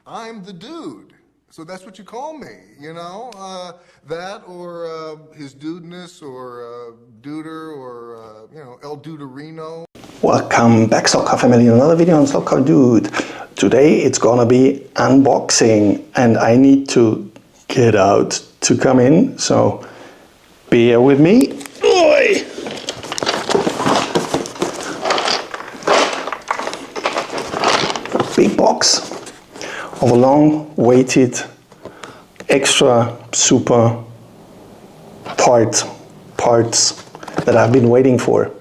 I'm the dude. So that's what you call me, you know? That or his dudeness or duder or, El Duderino. Welcome back, Slotcar family, another video on Slotcar Dude. Today it's gonna be unboxing and I need to get out to come in, so bear with me. Oi! Big box of a long-awaited extra super parts that I've been waiting for.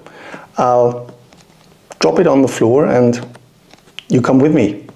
I'll drop it on the floor and you come with me.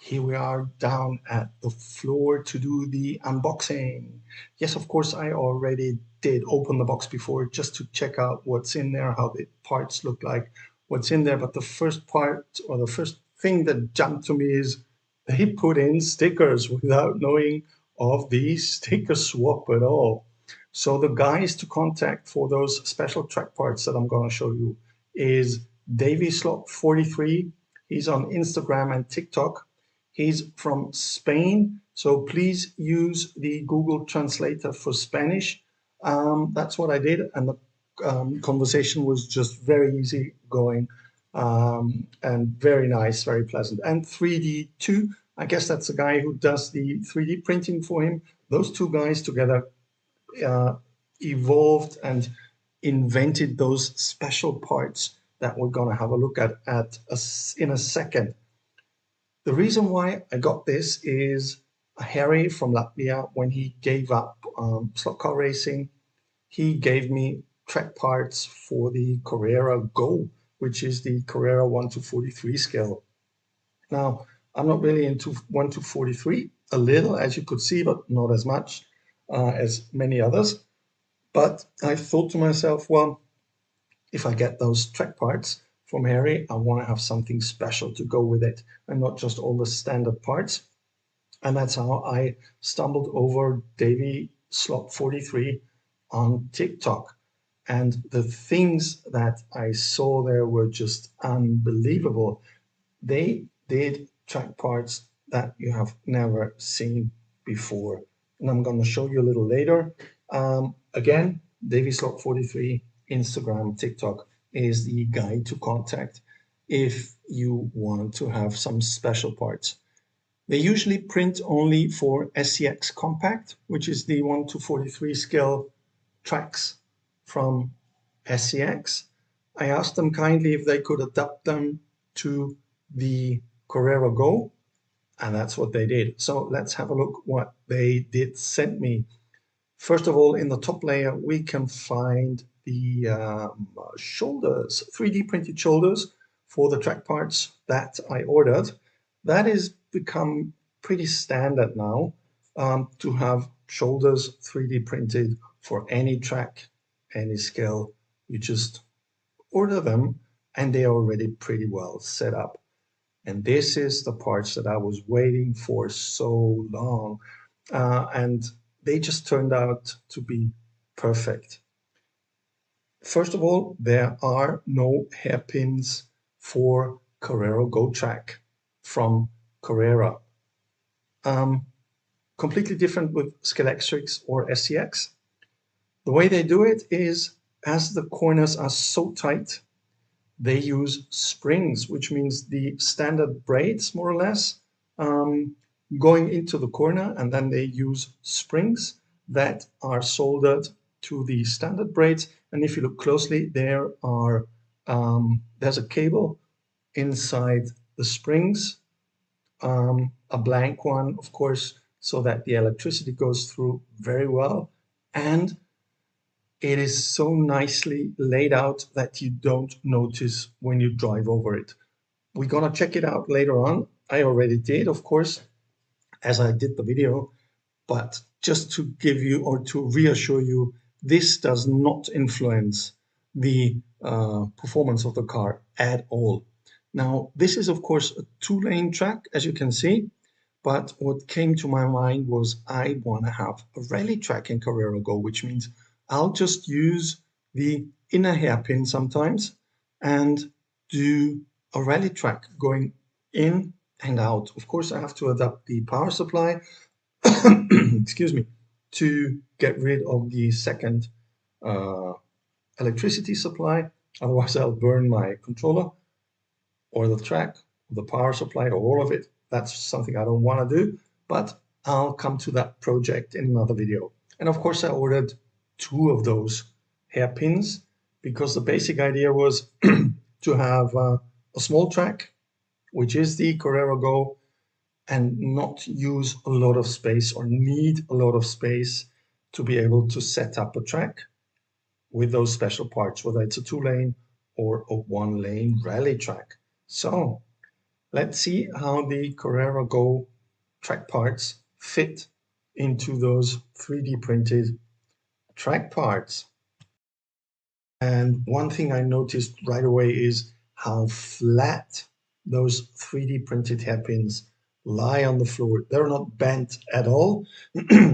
Here we are down at the floor to do the unboxing. Yes, of course, I already did open the box before just to check out what's in there, how the parts look like, what's in there. But the first part or the first thing that jumped to me is they put in stickers without knowing of the sticker swap at all. So the guys to contact for those special track parts that I'm going to show you is Slot43. He's on Instagram and TikTok. He's from Spain, so please use the Google Translator for Spanish. That's what I did, and the conversation was just very easy going and very nice, very pleasant. And 3D2, I guess that's the guy who does the 3D printing for him. Those two guys together evolved and invented those special parts that we're going to have a look at in a second. The reason why I got this is Harry from Latvia, when he gave up slot car racing, he gave me track parts for the Carrera Go, which is the Carrera 1/43 scale. Now, I'm not really into 1/43, a little, as you could see, but not as much as many others. But I thought to myself, well, if I get those track parts from Harry, I want to have something special to go with it and not just all the standard parts. And that's how I stumbled over Slot43 on TikTok. And the things that I saw there were just unbelievable. They did track parts that you have never seen before. And I'm going to show you a little later. Again, Slot43, Instagram, TikTok is the guy to contact if you want to have some special parts. They usually print only for SCX Compact, which is the 1/43 scale tracks from SCX. I asked them kindly if they could adapt them to the Carrera Go, and that's what they did. So let's have a look what they did send me. First of all, in the top layer, we can find the shoulders, 3D printed shoulders for the track parts that I ordered. That has become pretty standard now to have shoulders 3D printed for any track, any scale. You just order them and they are already pretty well set up. And this is the parts that I was waiting for so long. And they just turned out to be perfect. First of all, there are no hairpins for Carrera Go Track from Carrera. Completely different with Scalextrics or SCX. The way they do it is, as the corners are so tight, they use springs, which means the standard braids, more or less, going into the corner, and then they use springs that are soldered to the standard braids. And if you look closely, there's a cable inside the springs, a blank one, of course, so that the electricity goes through very well. And it is so nicely laid out that you don't notice when you drive over it. We're gonna check it out later on. I already did, of course, as I did the video, but just to give you or to reassure you, this does not influence the performance of the car at all. Now, this is of course a 2-lane track, as you can see, but what came to my mind was I want to have a rally track in Carrera Go, which means I'll just use the inner hairpin sometimes and do a rally track going in and out. Of course, I have to adapt the power supply, excuse me, to get rid of the second uh, electricity supply. Otherwise, I'll burn my controller or the track, the power supply, or all of it. That's something I don't want to do, but I'll come to that project in another video. And of course, I ordered 2 of those hairpins because the basic idea was to have a small track, which is the Carrera Go, and not use a lot of space or need a lot of space to be able to set up a track with those special parts, whether it's a 2-lane or a 1-lane rally track. So let's see how the Carrera Go track parts fit into those 3D printed track parts. And one thing I noticed right away is how flat those 3D printed hairpins lie on the floor. They're not bent at all.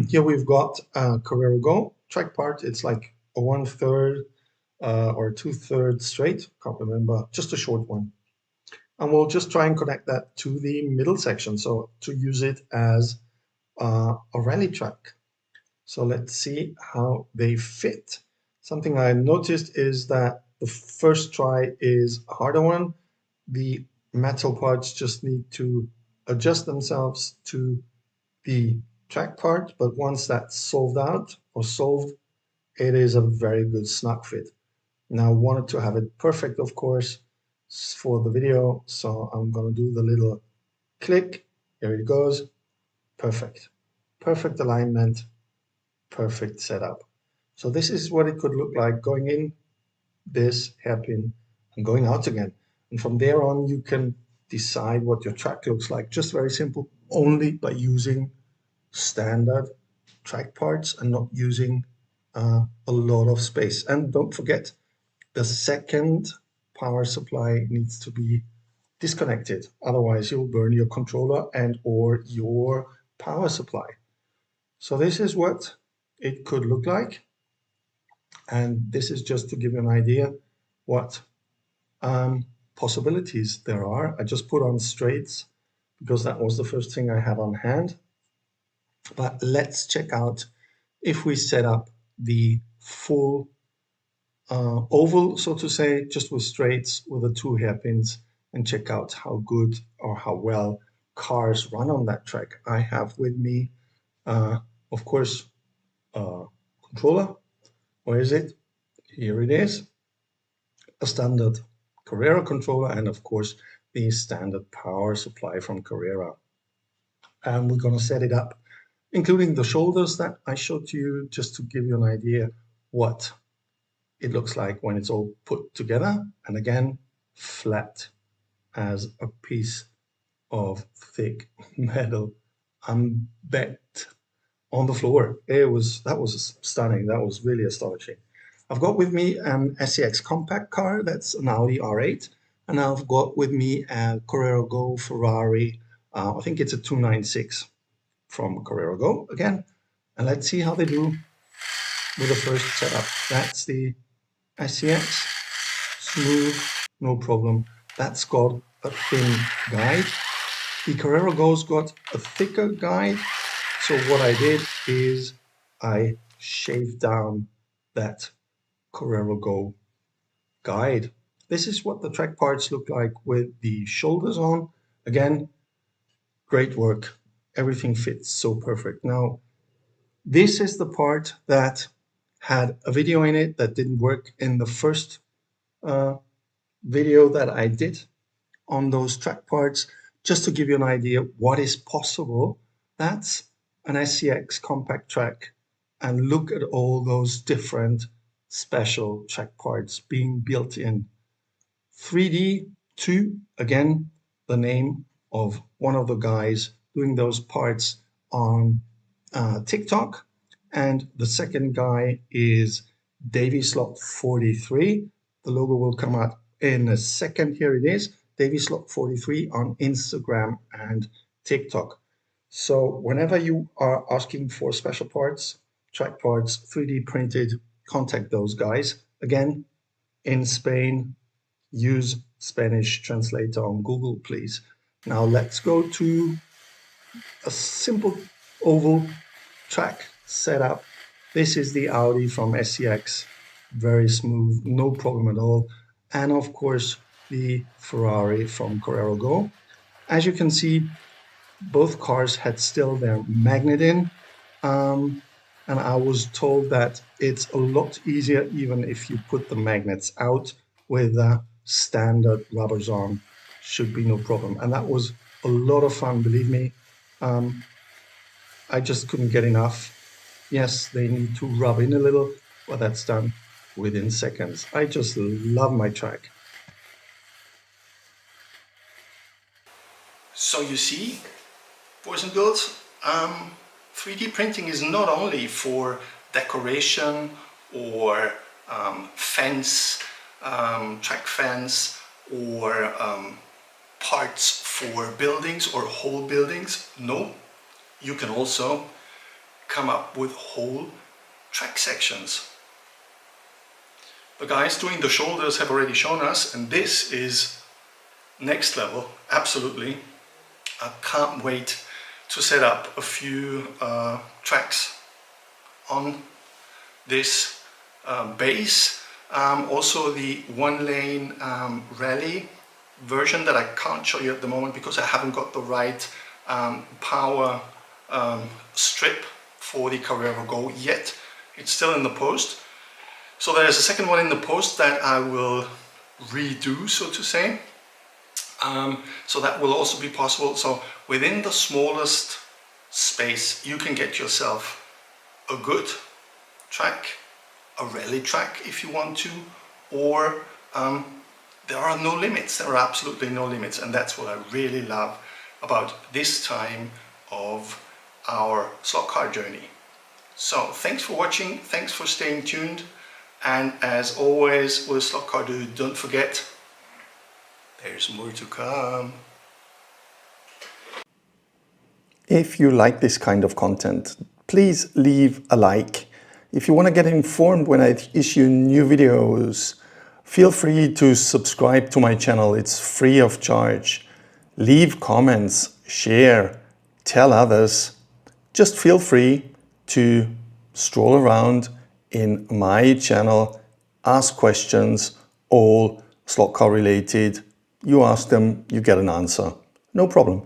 Here we've got a Carrera Go track part. It's like a 1/3 or 2/3 straight. Can't remember, just a short one. And we'll just try and connect that to the middle section, so to use it as a rally track. So let's see how they fit. Something I noticed is that the first try is a harder one. The metal parts just need to adjust themselves to the track part, but once that's solved, it is a very good snug fit. Now, I wanted to have it perfect, of course, for the video, so I'm going to do the little click. Here it goes. Perfect. Perfect alignment, perfect setup. So this is what it could look like going in this hairpin and going out again. And from there on, you can decide what your track looks like. Just very simple, only by using standard track parts and not using a lot of space. And don't forget, the second power supply needs to be disconnected. Otherwise, you'll burn your controller and or your power supply. So this is what it could look like. And this is just to give you an idea what possibilities there are. I just put on straights because that was the first thing I had on hand. But let's check out if we set up the full oval, so to say, just with straights with the 2 hairpins, and check out how good or how well cars run on that track. I have with me, of course, controller. Where is it? Here it is. A standard Carrera controller, and of course, the standard power supply from Carrera. And we're going to set it up, including the shoulders that I showed to you, just to give you an idea what it looks like when it's all put together. And again, flat as a piece of thick metal. I'm bet on the floor. That was stunning. That was really astonishing. I've got with me an SEX compact car. That's an Audi R8. And I've got with me a Carrera Go Ferrari. I think it's a 296 from Carrera Go again. And let's see how they do with the first setup. That's the SEX. Smooth, no problem. That's got a thin guide. The Carrera Go's got a thicker guide. So what I did is I shaved down that Carrera Go guide. This is what the track parts look like with the shoulders on. Again, great work. Everything fits so perfect. Now, this is the part that had a video in it that didn't work in the first video that I did on those track parts. Just to give you an idea what is possible, that's an SCX compact track, and look at all those different special track parts being built in. 3D 2, again, the name of one of the guys doing those parts on TikTok, and the second guy is Davy Slot 43. The logo will come out in a second. Here it is, Davy Slot 43 on Instagram and TikTok. So whenever you are asking for special parts, track parts, 3D printed, contact those guys. Again, in Spain, use Spanish translator on Google, please. Now let's go to a simple oval track setup. This is the Audi from SCX, very smooth, no problem at all. And of course, the Ferrari from Carrera Go. As you can see, both cars had still their magnet in. And I was told that it's a lot easier even if you put the magnets out with standard rubbers on. Should be no problem. And that was a lot of fun, believe me. I just couldn't get enough. Yes, they need to rub in a little, but that's done within seconds. I just love my track. So you see, boys and girls, 3D printing is not only for decoration or fence, track fence, or parts for buildings or whole buildings. No, you can also come up with whole track sections. The guys doing the shoulders have already shown us, and this is next level, absolutely. I can't wait to set up a few tracks on this base. Also the one-lane rally version that I can't show you at the moment because I haven't got the right power strip for the Carrera Go yet. It's still in the post. So there's a second one in the post that I will redo, so to say. So that will also be possible. So within the smallest space, you can get yourself a good track, a rally track if you want to, or there are no limits. There are absolutely no limits, and that's what I really love about this time of our slot car journey. So thanks for watching, thanks for staying tuned, and as always with Slot Car Dude, don't forget, there's more to come. If you like this kind of content, please leave a like. If you want to get informed when I issue new videos, feel free to subscribe to my channel. It's free of charge. Leave comments, share, tell others. Just feel free to stroll around in my channel, ask questions, all slot car related. You ask them, you get an answer. No problem.